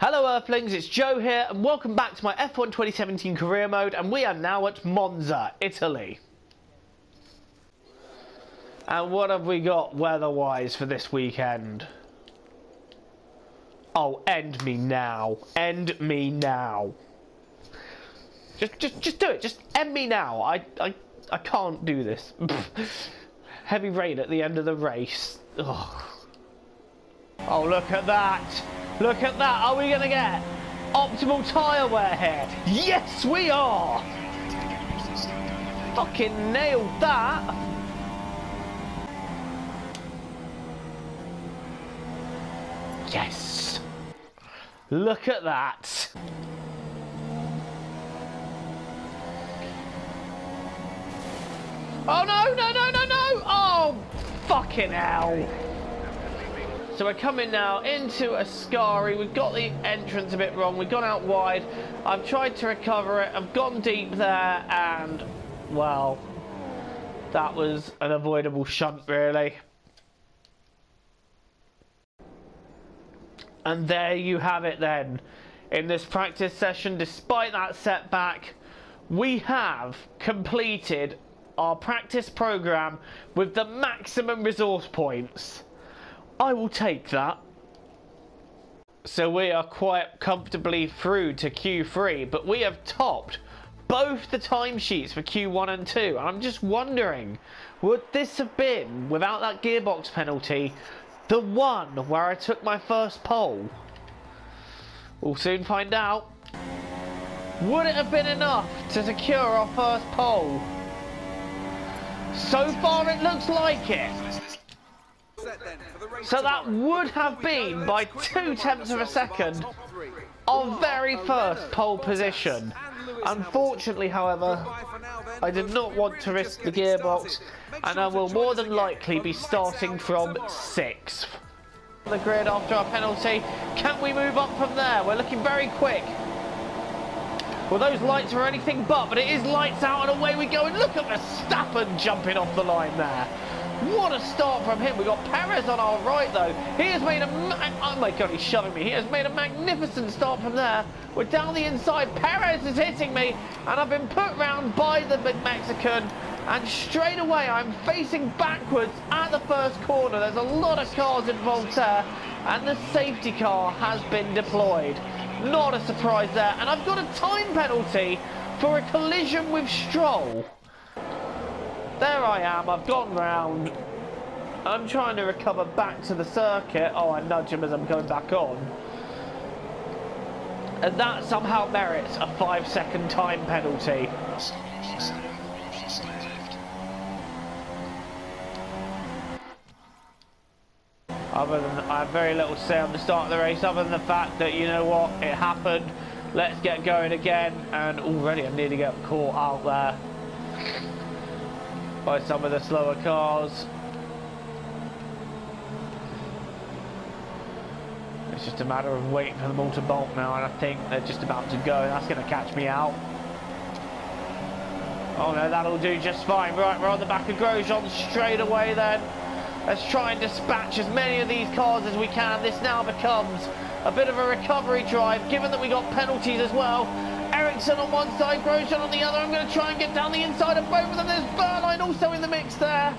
Hello Earthlings, it's Joe here and welcome back to my F1 2017 career mode, and we are now at Monza, Italy. And what have we got weather-wise for this weekend? Oh, end me now. End me now. Just do it. Just end me now. I can't do this. Heavy rain at the end of the race. Ugh. Oh, look at that. Look at that. Are we going to get optimal tyre wear here? Yes, we are. Fucking nailed that. Yes. Look at that. Oh, no, no, no, no, no. Oh, fucking hell. So we're coming now into Ascari. We've got the entrance a bit wrong. We've gone out wide. I've tried to recover it. I've gone deep there and, well, that was an avoidable shunt, really. And there you have it then. In this practice session, despite that setback, we have completed our practice program with the maximum resource points. I will take that. So we are quite comfortably through to Q3, but we have topped both the timesheets for Q1 and 2. And I'm just wondering, would this have been, without that gearbox penalty, the one where I took my first pole? We'll soon find out. Would it have been enough to secure our first pole? So far it looks like it. So that would have been, by 0.2 of a second, our very first pole position. Unfortunately, however, I did not want to risk the gearbox, and I will more than likely be starting from 6th. The grid after our penalty. Can we move up from there? We're looking very quick. Well, those lights are anything but it is lights out and away we go. And look at Verstappen jumping off the line there. What a start from him. We've got Perez on our right, though. He has made a... Oh, my God, he's shoving me. He has made a magnificent start from there. We're down the inside. Perez is hitting me, and I've been put round by the Mexican. And straight away, I'm facing backwards at the first corner. There's a lot of cars involved there, and the safety car has been deployed. Not a surprise there. And I've got a time penalty for a collision with Stroll. There I am, I've gone round. I'm trying to recover back to the circuit. Oh, I nudge him as I'm going back on. And that somehow merits a 5-second time penalty. Other than, I have very little to say on the start of the race, other than the fact that, you know what, it happened. Let's get going again. And already I nearly got caught out there by some of the slower cars. It's just a matter of waiting for them all to bolt now, and I think they're just about to go, and that's going to catch me out. Oh no, that'll do just fine. Right, we're on the back of Grosjean straight away then. Let's try and dispatch as many of these cars as we can. This now becomes a bit of a recovery drive, given that we got penalties as well. Ericsson on one side, Grosjean on the other. I'm going to try and get down the inside of both of them. There's Verline also in the mix there.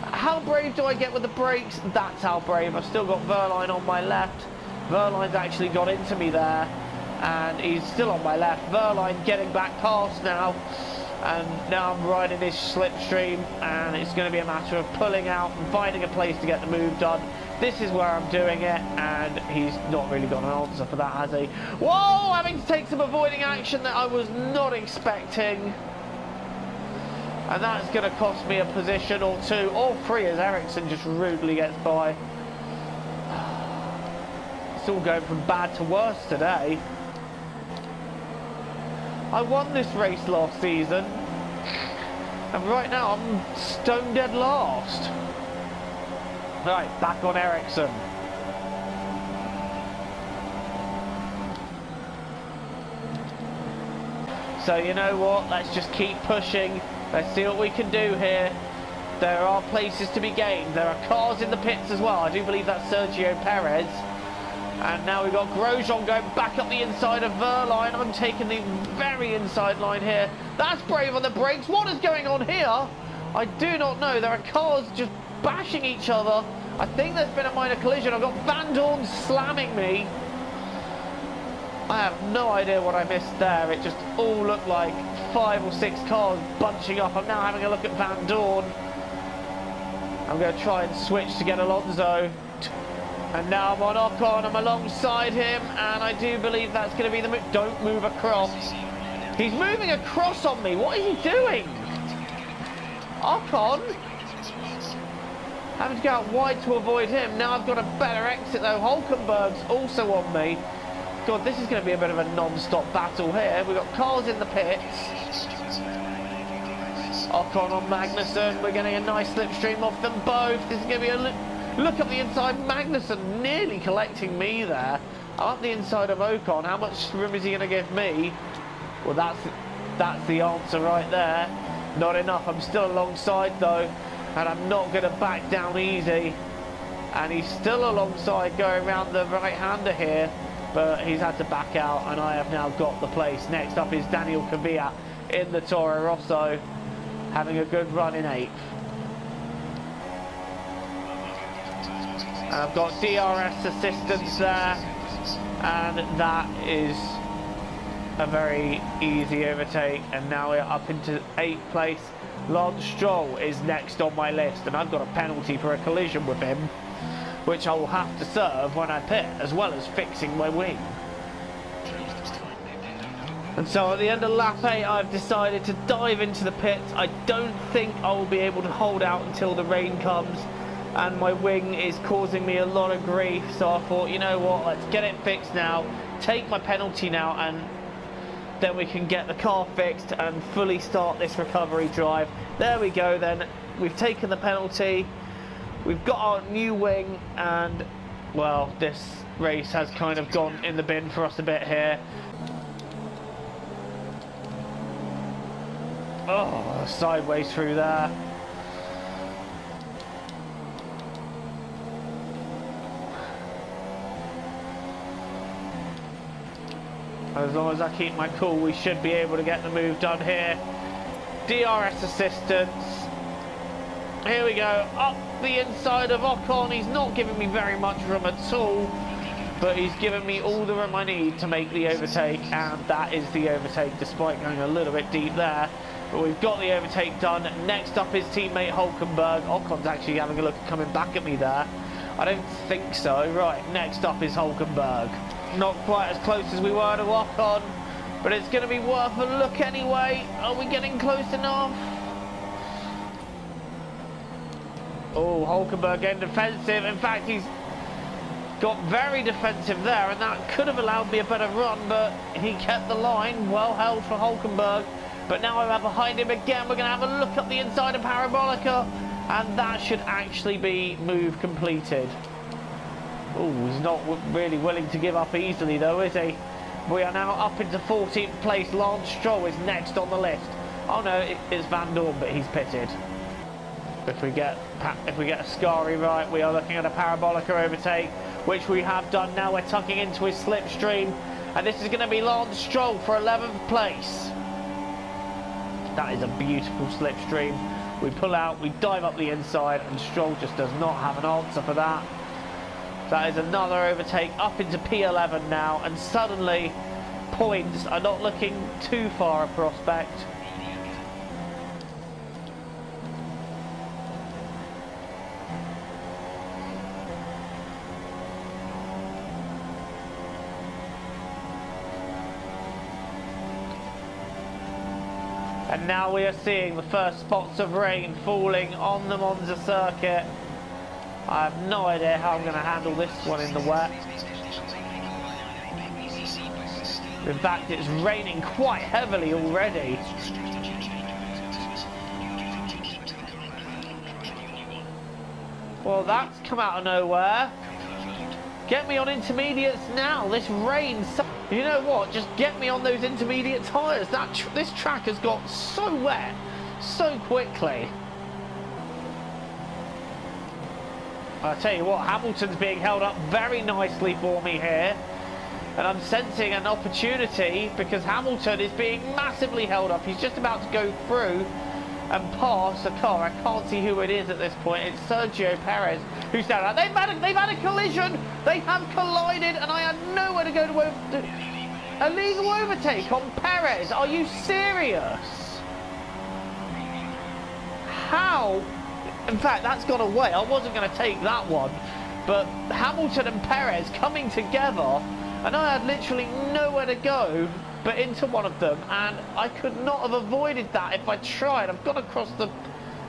How brave do I get with the brakes? That's how brave. I've still got Verline on my left. Verline's actually got into me there, and he's still on my left. Verline getting back past now, and now I'm riding this slipstream, and it's going to be a matter of pulling out and finding a place to get the move done. This is where I'm doing it, and he's not really got an answer for that, has he? Whoa! Having to take some avoiding action that I was not expecting. And that's going to cost me a position or two, or 3, as Ericsson just rudely gets by. It's all going from bad to worse today. I won this race last season, and right now I'm stone dead last. Right, back on Ericsson. So you know what, let's just keep pushing. Let's see what we can do here. There are places to be gained. There are cars in the pits as well. I do believe that's Sergio Perez. And now we've got Grosjean going back up the inside of Verline. I'm taking the very inside line here. That's brave on the brakes. What is going on here? I do not know. There are cars just bashing each other. I think there's been a minor collision. I've got Van Dorn slamming me. I have no idea what I missed there. It just all looked like 5 or 6 cars bunching up. I'm now having a look at Van Dorn. I'm going to try and switch to get Alonso. And now I'm on Ocon, I'm alongside him, and I do believe that's going to be the move. Don't move across. He's moving across on me. What is he doing? Ocon? Having to go out wide to avoid him. Now I've got a better exit though. Hulkenberg's also on me. God, this is going to be a bit of a non-stop battle here. We've got cars in the pits. Ocon on Magnussen. We're getting a nice slipstream off them both. This is going to be a look up the inside. Magnussen nearly collecting me there. I'm up the inside of Ocon. How much room is he going to give me? Well, that's the answer right there. Not enough. I'm still alongside though, and I'm not going to back down easy. And he's still alongside going around the right-hander here, but he's had to back out, and I have now got the place. Next up is Daniel Kvyat in the Toro Rosso, having a good run in 8th. And I've got DRS assistance there, and that is a very easy overtake. And now we're up into 8th place. Lance Stroll is next on my list, and I've got a penalty for a collision with him, which I will have to serve when I pit, as well as fixing my wing. And so at the end of lap 8, I've decided to dive into the pits. I don't think I will be able to hold out until the rain comes, and my wing is causing me a lot of grief. So I thought, you know what, let's get it fixed now, take my penalty now, and then we can get the car fixed and fully start this recovery drive. There we go then. We've taken the penalty. We've got our new wing, and well, this race has kind of gone in the bin for us a bit here. Oh, sideways through there. As long as I keep my cool, we should be able to get the move done here. DRS assistance. Here we go, up the inside of Ocon. He's not giving me very much room at all, but he's given me all the room I need to make the overtake, and that is the overtake, despite going a little bit deep there. But we've got the overtake done. Next up is teammate Hulkenberg. Ocon's actually having a look at coming back at me there. I don't think so. Right, next up is Hulkenberg. Not quite as close as we were to Ocon, but it's going to be worth a look anyway. Are we getting close enough? Oh, Hulkenberg getting defensive. In fact, he's got very defensive there, and that could have allowed me a better run, but he kept the line. Well held for Hulkenberg. But now I'm behind him again. We're going to have a look up the inside of Parabolica, and that should actually be move completed. Oh, he's not really willing to give up easily though, is he? We are now up into 14th place. Lance Stroll is next on the list. Oh no, it's Van Dorn, but he's pitted. If we get Ascari right, we are looking at a Parabolica overtake, which we have done now. We're tucking into his slipstream, and this is going to be Lance Stroll for 11th place. That is a beautiful slipstream. We pull out, we dive up the inside, and Stroll just does not have an answer for that. That is another overtake up into P11 now, and suddenly points are not looking too far a prospect. And now we are seeing the first spots of rain falling on the Monza circuit. I have no idea how I'm going to handle this one in the wet. In fact, it's raining quite heavily already. Well, that's come out of nowhere. Get me on intermediates now. This rain. You know what? Just get me on those intermediate tyres. This track has got so wet so quickly. I tell you what, Hamilton's being held up very nicely for me here. And I'm sensing an opportunity because Hamilton is being massively held up. He's just about to go through and pass a car. I can't see who it is at this point. It's Sergio Perez who's down there. They've had a collision. They have collided and I had nowhere to go to a legal overtake on Perez. Are you serious? How? In fact, that's gone away. I wasn't going to take that one. But Hamilton and Perez coming together, and I had literally nowhere to go but into one of them, and I could not have avoided that if I tried. I've gone across the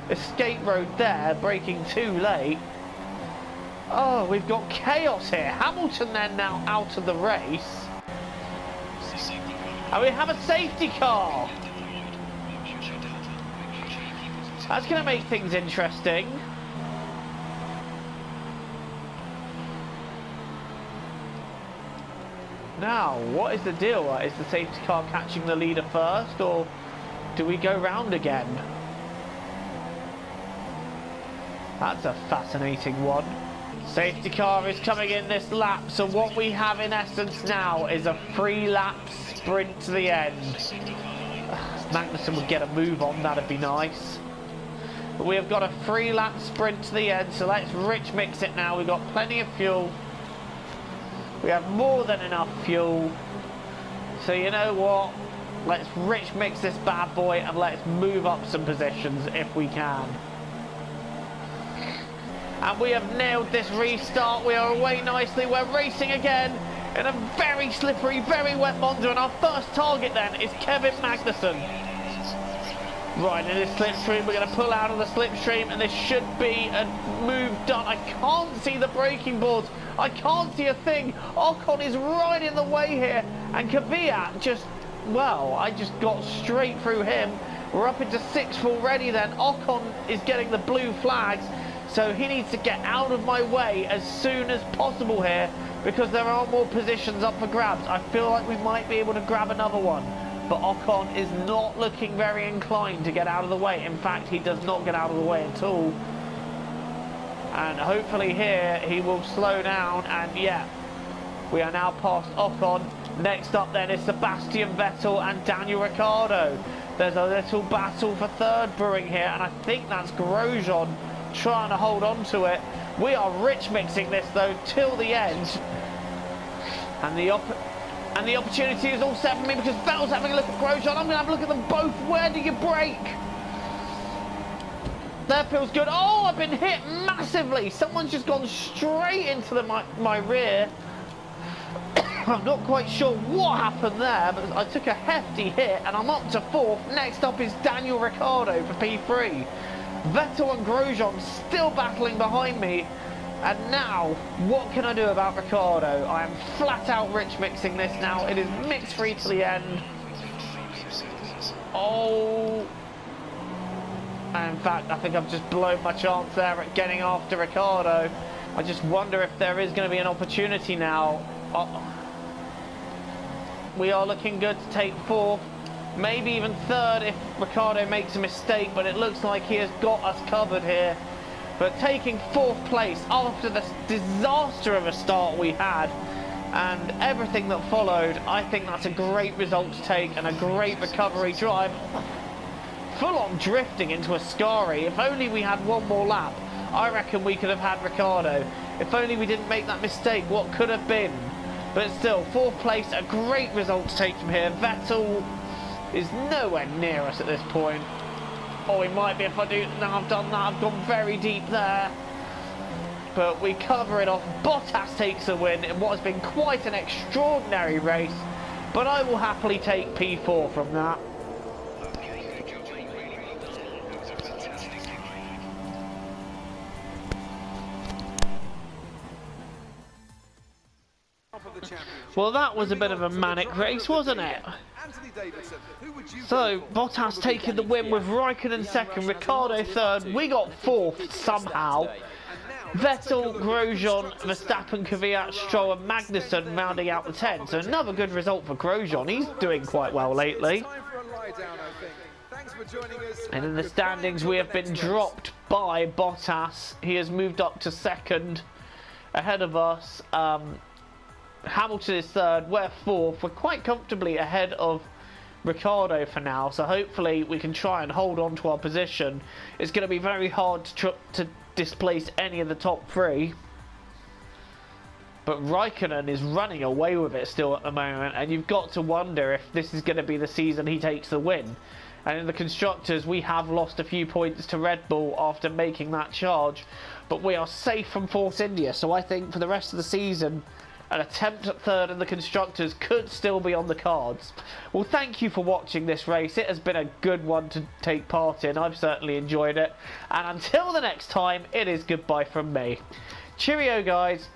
escape road there, braking too late. Oh, we've got chaos here. Hamilton then now out of the race. And we have a safety car. That's going to make things interesting. Now, what is the deal? Is the safety car catching the leader first, or do we go round again? That's a fascinating one. Safety car is coming in this lap, so what we have in essence now is a 3-lap sprint to the end. Magnussen would get a move on, that'd be nice. But we have got a 3-lap sprint to the end, so let's rich mix it now. We've got plenty of fuel. We have more than enough fuel. So you know what? Let's rich mix this bad boy and let's move up some positions if we can. And we have nailed this restart. We are away nicely. We're racing again in a very slippery, very wet Monza. And our first target then is Kevin Magnussen. Right, in this slipstream, we're going to pull out of the slipstream, and this should be a move done. I can't see the braking boards. I can't see a thing. Ocon is right in the way here, and Kvyat just, well, I just got straight through him. We're up into 6th already then. Ocon is getting the blue flags, so he needs to get out of my way as soon as possible here, because there are more positions up for grabs. I feel like we might be able to grab another one. But Ocon is not looking very inclined to get out of the way. In fact, he does not get out of the way at all. And hopefully here he will slow down. And yeah, we are now past Ocon. Next up then is Sebastian Vettel and Daniel Ricciardo. There's a little battle for third brewing here. And I think that's Grosjean trying to hold on to it. We are rich mixing this though till the end. And the opportunity is all set for me because Vettel's having a look at Grosjean. I'm going to have a look at them both. Where do you brake? That feels good. Oh, I've been hit massively. Someone's just gone straight into my rear. I'm not quite sure what happened there, but I took a hefty hit and I'm up to 4th. Next up is Daniel Ricciardo for P3. Vettel and Grosjean still battling behind me. And now, what can I do about Ricciardo? I am flat out rich mixing this now. It is mix free to the end. Oh. And in fact, I think I've just blown my chance there at getting after Ricciardo. I just wonder if there is going to be an opportunity now. We are looking good to take 4th. Maybe even 3rd if Ricciardo makes a mistake, but it looks like he has got us covered here. But taking 4th place after the disaster of a start we had and everything that followed, I think that's a great result to take and a great recovery drive. Full on drifting into Ascari. If only we had one more lap, I reckon we could have had Ricciardo. If only we didn't make that mistake, what could have been? But still, 4th place, a great result to take from here. Vettel is nowhere near us at this point. Oh, he might be if I do. Now I've done that. I've gone very deep there. But we cover it off. Bottas takes a win in what has been quite an extraordinary race. But I will happily take P4 from that. Well, that was a bit of a manic race, wasn't it? So, Bottas taking the win with Raikkonen 2nd, Ricciardo 3rd, we got 4th somehow. Vettel, Grosjean, Verstappen, Kvyat, Stroll and Magnussen rounding out the 10. So another good result for Grosjean, he's doing quite well lately. And in the standings, we have been dropped by Bottas. He has moved up to second ahead of us. Hamilton is third, we're fourth. We're quite comfortably ahead of Ricciardo for now, so hopefully we can try and hold on to our position. It's going to be very hard to displace any of the top three. But Raikkonen is running away with it still at the moment, and you've got to wonder if this is going to be the season he takes the win. And in the Constructors, we have lost a few points to Red Bull after making that charge, but we are safe from Force India, so I think for the rest of the season, an attempt at third in the Constructors could still be on the cards. Well, thank you for watching this race. It has been a good one to take part in. I've certainly enjoyed it. And until the next time, it is goodbye from me. Cheerio, guys.